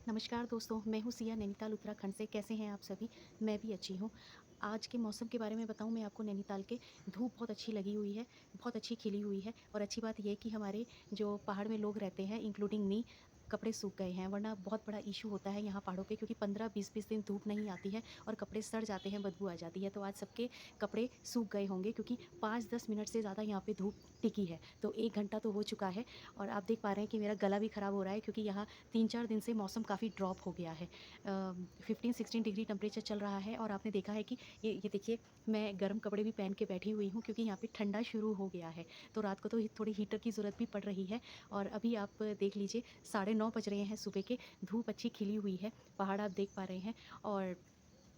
नमस्कार दोस्तों, मैं हूँ सिया नैनीताल उत्तराखंड से। कैसे हैं आप सभी? मैं भी अच्छी हूँ। आज के मौसम के बारे में बताऊँ मैं आपको नैनीताल के, धूप बहुत अच्छी लगी हुई है, बहुत अच्छी खिली हुई है और अच्छी बात ये है कि हमारे जो पहाड़ में लोग रहते हैं इंक्लूडिंग मी, कपड़े सूख गए हैं, वरना बहुत बड़ा इश्यू होता है यहाँ पहाड़ों पे क्योंकि 15-20 दिन धूप नहीं आती है और कपड़े सड़ जाते हैं, बदबू आ जाती है। तो आज सबके कपड़े सूख गए होंगे क्योंकि 5-10 मिनट से ज़्यादा यहाँ पे धूप टिकी है। तो 1 घंटा तो हो चुका है और आप देख पा रहे हैं कि मेरा गला भी खराब हो रहा है क्योंकि यहाँ 3-4 दिन से मौसम काफ़ी ड्रॉप हो गया है। 15-16 डिग्री टेम्परेचर चल रहा है और आपने देखा है कि ये देखिए मैं गर्म कपड़े भी पहन के बैठी हुई हूँ क्योंकि यहाँ पे ठंडा शुरू हो गया है। तो रात को तो थोड़ी हीटर की ज़रूरत भी पड़ रही है और अभी आप देख लीजिए 9:30 बज रहे हैं सुबह के, धूप अच्छी खिली हुई है, पहाड़ आप देख पा रहे हैं और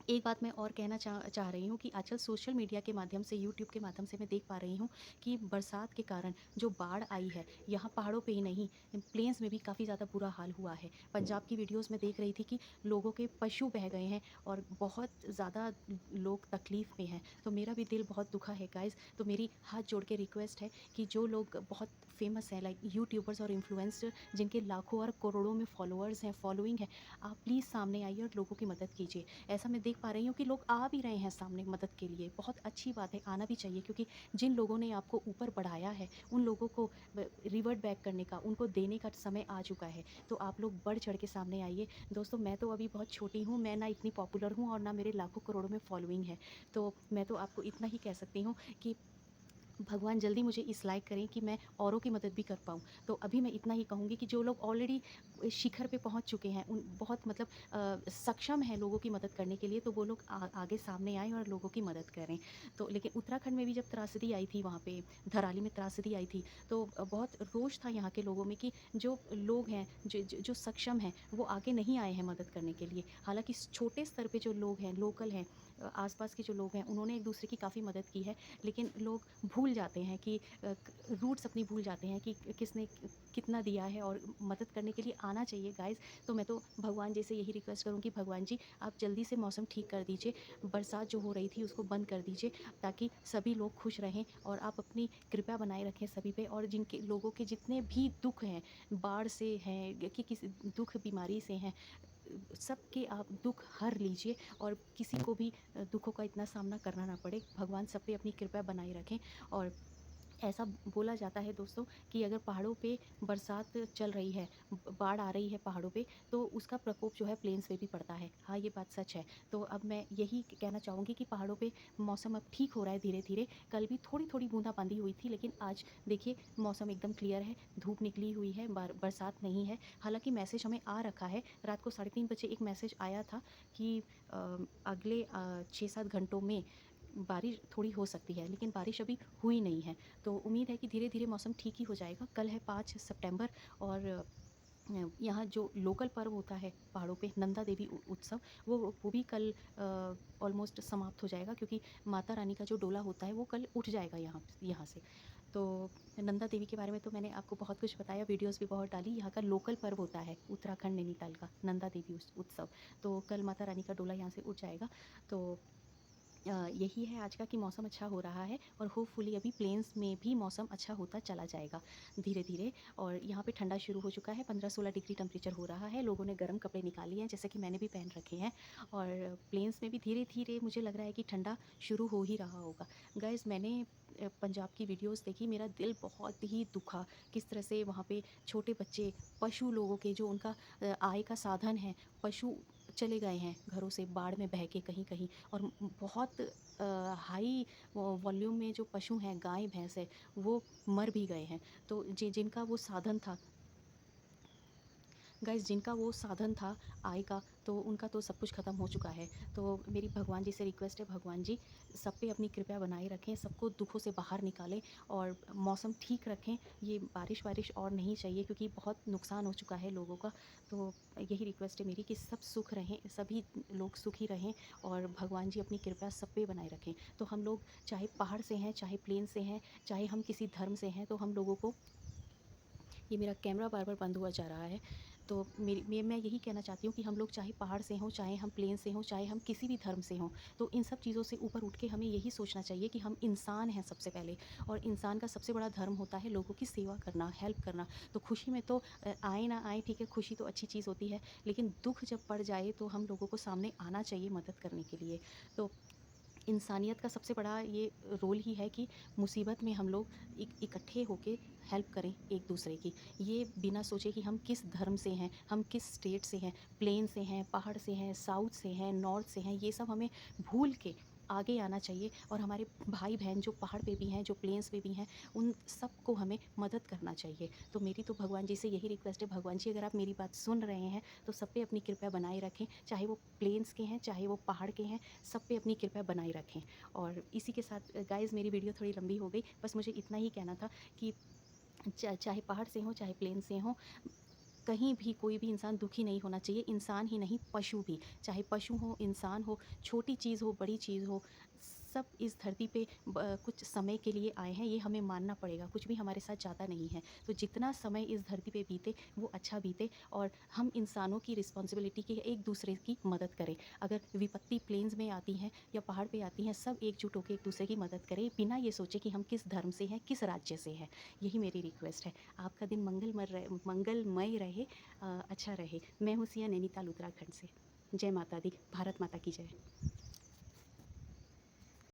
एक बात मैं और कहना चाह रही हूँ कि आजकल सोशल मीडिया के माध्यम से, यूट्यूब के माध्यम से मैं देख पा रही हूँ कि बरसात के कारण जो बाढ़ आई है, यहाँ पहाड़ों पे ही नहीं, प्लेन्स में भी काफ़ी ज़्यादा बुरा हाल हुआ है। पंजाब की वीडियोज़ में देख रही थी कि लोगों के पशु बह गए हैं और बहुत ज़्यादा लोग तकलीफ़ में हैं। तो मेरा भी दिल बहुत दुखा है गाइज़। तो मेरी हाथ जोड़ के रिक्वेस्ट है कि जो लोग बहुत फ़ेमस हैं लाइक यूट्यूबर्स और इन्फ्लुएंसर जिनके लाखों और करोड़ों में फ़ॉलोअर्स हैं, फ़ॉलोइंग है, आप प्लीज़ सामने आइए और लोगों की मदद कीजिए। ऐसा मैं देख पा रही हूँ कि लोग आ भी रहे हैं सामने मदद के लिए, बहुत अच्छी बात है, आना भी चाहिए क्योंकि जिन लोगों ने आपको ऊपर बढ़ाया है, उन लोगों को रिवर्ट बैक करने का, उनको देने का समय आ चुका है। तो आप लोग बढ़ चढ़ के सामने आइए। दोस्तों मैं तो अभी बहुत छोटी हूँ, मैं ना इतनी पॉपुलर हूँ और ना मेरे लाखों करोड़ों में फॉलोइंग है। तो मैं तो आपको इतना ही कह सकती हूँ कि भगवान जल्दी मुझे इस लायक करें कि मैं औरों की मदद भी कर पाऊँ। तो अभी मैं इतना ही कहूँगी कि जो लोग ऑलरेडी शिखर पे पहुँच चुके हैं, उन बहुत मतलब सक्षम हैं लोगों की मदद करने के लिए, तो वो लोग आगे सामने आएँ और लोगों की मदद करें। तो लेकिन उत्तराखंड में भी जब त्रासदी आई थी वहाँ पे, धराली में त्रासदी आई थी, तो बहुत रोष था यहाँ के लोगों में कि जो लोग हैं, जो सक्षम हैं, वो आगे नहीं आए हैं मदद करने के लिए। हालाँकि छोटे स्तर पे जो लोग हैं, लोकल हैं, आस-पास के जो लोग हैं, उन्होंने एक-दूसरे की काफ़ी मदद की है। लेकिन लोग भूल जाते हैं कि रूट्स अपनी भूल जाते हैं कि किसने कितना दिया है और मदद करने के लिए आना चाहिए गाइस। तो मैं तो भगवान जी से यही रिक्वेस्ट करूँगी, भगवान जी आप जल्दी से मौसम ठीक कर दीजिए, बरसात जो हो रही थी उसको बंद कर दीजिए ताकि सभी लोग खुश रहें और आप अपनी कृपा बनाए रखें सभी पे और जिनके लोगों के जितने भी दुख हैं, बाढ़ से हैं कि किसी दुख बीमारी से हैं, सबके आप दुख हर लीजिए और किसी को भी दुखों का इतना सामना करना ना पड़े। भगवान सब पे अपनी कृपा बनाए रखें और ऐसा बोला जाता है दोस्तों कि अगर पहाड़ों पे बरसात चल रही है, बाढ़ आ रही है पहाड़ों पे, तो उसका प्रकोप जो है प्लेन्स पे भी पड़ता है। हाँ, ये बात सच है। तो अब मैं यही कहना चाहूँगी कि पहाड़ों पे मौसम अब ठीक हो रहा है धीरे-धीरे। कल भी थोड़ी-थोड़ी बूँदाबांदी हुई थी, लेकिन आज देखिए मौसम एकदम क्लियर है, धूप निकली हुई है, बरसात नहीं है। हालाँकि मैसेज हमें आ रखा है, रात को 3:30 बजे एक मैसेज आया था कि अगले 6-7 घंटों में बारिश थोड़ी हो सकती है, लेकिन बारिश अभी हुई नहीं है। तो उम्मीद है कि धीरे-धीरे मौसम ठीक ही हो जाएगा। कल है 5 सितंबर और यहाँ जो लोकल पर्व होता है पहाड़ों पे नंदा देवी उत्सव वो भी कल ऑलमोस्ट समाप्त हो जाएगा क्योंकि माता रानी का जो डोला होता है वो कल उठ जाएगा यहाँ यहाँ से। तो नंदा देवी के बारे में तो मैंने आपको बहुत कुछ बताया, वीडियोज़ भी बहुत डाली। यहाँ का लोकल पर्व होता है उत्तराखंड नैनीताल का नंदा देवी उत्सव। तो कल माता रानी का डोला यहाँ से उठ जाएगा। तो यही है आज का कि मौसम अच्छा हो रहा है और होपफुली अभी प्लेन्स में भी मौसम अच्छा होता चला जाएगा धीरे-धीरे और यहाँ पे ठंडा शुरू हो चुका है, 15-16 डिग्री टेम्परेचर हो रहा है, लोगों ने गर्म कपड़े निकाल लिए हैं जैसे कि मैंने भी पहन रखे हैं और प्लेन्स में भी धीरे-धीरे मुझे लग रहा है कि ठंडा शुरू हो ही रहा होगा। गाइज़ मैंने पंजाब की वीडियोज़ देखी, मेरा दिल बहुत ही दुखा, किस तरह से वहाँ पे छोटे बच्चे, पशु लोगों के जो उनका आय का साधन है, पशु चले गए हैं घरों से बाढ़ में बह के कहीं-कहीं और बहुत हाई वॉल्यूम में जो पशु हैं, गाय, भैंस है, वो मर भी गए हैं। तो जिनका वो साधन था गाइस जिनका वो साधन था आय का, तो उनका तो सब कुछ ख़त्म हो चुका है। तो मेरी भगवान जी से रिक्वेस्ट है, भगवान जी सब पे अपनी कृपा बनाए रखें, सबको दुखों से बाहर निकालें और मौसम ठीक रखें। ये बारिश-वारिश और नहीं चाहिए क्योंकि बहुत नुकसान हो चुका है लोगों का। तो यही रिक्वेस्ट है मेरी कि सब सुख रहें, सभी लोग सुखी रहें और भगवान जी अपनी कृपा सब पे बनाए रखें। तो हम लोग चाहे पहाड़ से हैं, चाहे प्लेन से हैं, चाहे हम किसी धर्म से हैं, तो हम लोगों को ये मेरा कैमरा बार-बार बंद हुआ जा रहा है। तो मैं यही कहना चाहती हूँ कि हम लोग चाहे पहाड़ से हों, चाहे हम प्लेन से हों, चाहे हम किसी भी धर्म से हों, तो इन सब चीज़ों से ऊपर उठ के हमें यही सोचना चाहिए कि हम इंसान हैं सबसे पहले, और इंसान का सबसे बड़ा धर्म होता है लोगों की सेवा करना, हेल्प करना। तो खुशी में तो आए ना आए ठीक है, खुशी तो अच्छी चीज़ होती है, लेकिन दुःख जब पड़ जाए तो हम लोगों को सामने आना चाहिए मदद करने के लिए। तो इंसानियत का सबसे बड़ा ये रोल ही है कि मुसीबत में हम लोग इकट्ठे होके हेल्प करें एक दूसरे की। ये बिना सोचे कि हम किस धर्म से हैं, हम किस स्टेट से हैं, प्लेन से हैं, पहाड़ से हैं, साउथ से हैं, नॉर्थ से हैं, ये सब हमें भूल के आगे आना चाहिए। और हमारे भाई बहन जो पहाड़ पे भी हैं, जो प्लेन्स पे भी हैं, उन सबको हमें मदद करना चाहिए। तो मेरी तो भगवान जी से यही रिक्वेस्ट है, भगवान जी अगर आप मेरी बात सुन रहे हैं तो सब पे अपनी कृपा बनाए रखें, चाहे वो प्लेन्स के हैं, चाहे वो पहाड़ के हैं, सब पे अपनी कृपा बनाए रखें। और इसी के साथ गाइज़, मेरी वीडियो थोड़ी लंबी हो गई, बस मुझे इतना ही कहना था कि चाहे पहाड़ से हों, चाहे प्लेन से हों, कहीं भी कोई भी इंसान दुखी नहीं होना चाहिए। इंसान ही नहीं, पशु भी, चाहे पशु हो, इंसान हो, छोटी चीज़ हो, बड़ी चीज़ हो, सब इस धरती पे कुछ समय के लिए आए हैं, ये हमें मानना पड़ेगा। कुछ भी हमारे साथ ज़्यादा नहीं है, तो जितना समय इस धरती पे बीते वो अच्छा बीते, और हम इंसानों की रिस्पॉन्सिबिलिटी की एक दूसरे की मदद करें। अगर विपत्ति प्लेन्स में आती हैं या पहाड़ पे आती हैं, सब एकजुट होकर एक दूसरे की मदद करें, बिना ये सोचे कि हम किस धर्म से हैं, किस राज्य से हैं। यही मेरी रिक्वेस्ट है। आपका दिन मंगलमय रहे, अच्छा रहे। मैं हूँ सिया, नैनीताल उत्तराखंड से। जय माता दी, भारत माता की जय।